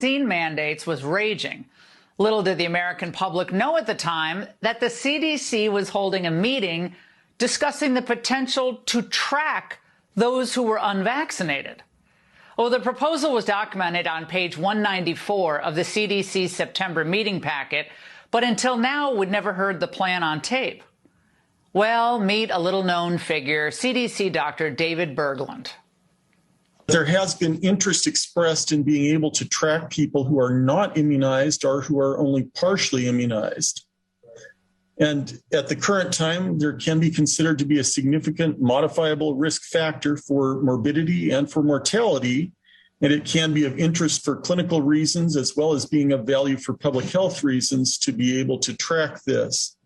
vaccine mandates was raging. Little did the American public know at the time that the CDC was holding a meeting discussing the potential to track those who were unvaccinated. Well, the proposal was documented on page 194 of the CDC's September meeting packet, but until now, we'd never heard the plan on tape. Well, meet a little-known figure, CDC Dr. David Bergland. There has been interest expressed in being able to track people who are not immunized or who are only partially immunized. And at the current time, there can be considered to be a significant modifiable risk factor for morbidity and for mortality. And it can be of interest for clinical reasons as well as being of value for public health reasons to be able to track this.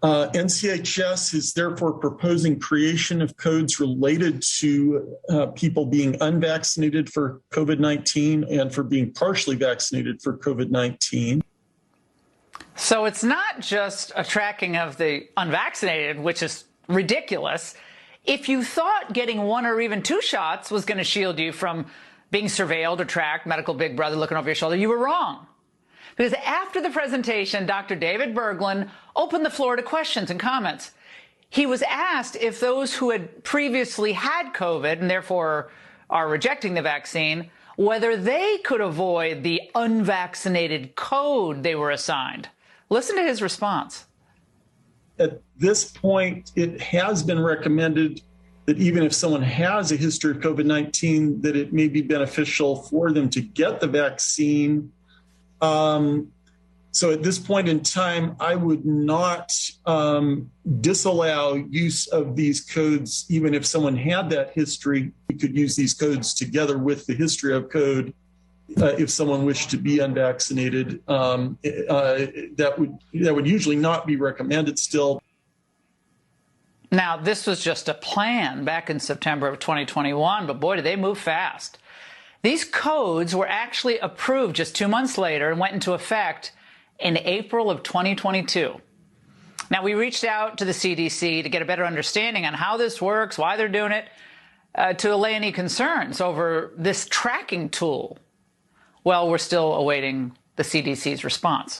NCHS is therefore proposing creation of codes related to people being unvaccinated for COVID-19 and for being partially vaccinated for COVID-19. So it's not just a tracking of the unvaccinated, which is ridiculous. If you thought getting one or even two shots was going to shield you from being surveilled or tracked, medical big brother looking over your shoulder, you were wrong. Because after the presentation, Dr. David Bergland opened the floor to questions and comments. He was asked if those who had previously had COVID and therefore are rejecting the vaccine, whether they could avoid the unvaccinated code they were assigned. Listen to his response. At this point, it has been recommended that even if someone has a history of COVID-19, that it may be beneficial for them to get the vaccine. So at this point in time, I would not disallow use of these codes, even if someone had that history. We could use these codes together with the history of code if someone wished to be unvaccinated. That would usually not be recommended still. Now, this was just a plan back in September of 2021, but boy, did they move fast. These codes were actually approved just 2 months later and went into effect in April of 2022. Now, we reached out to the CDC to get a better understanding on how this works, why they're doing it, to allay any concerns over this tracking tool. Well, we're still awaiting the CDC's response.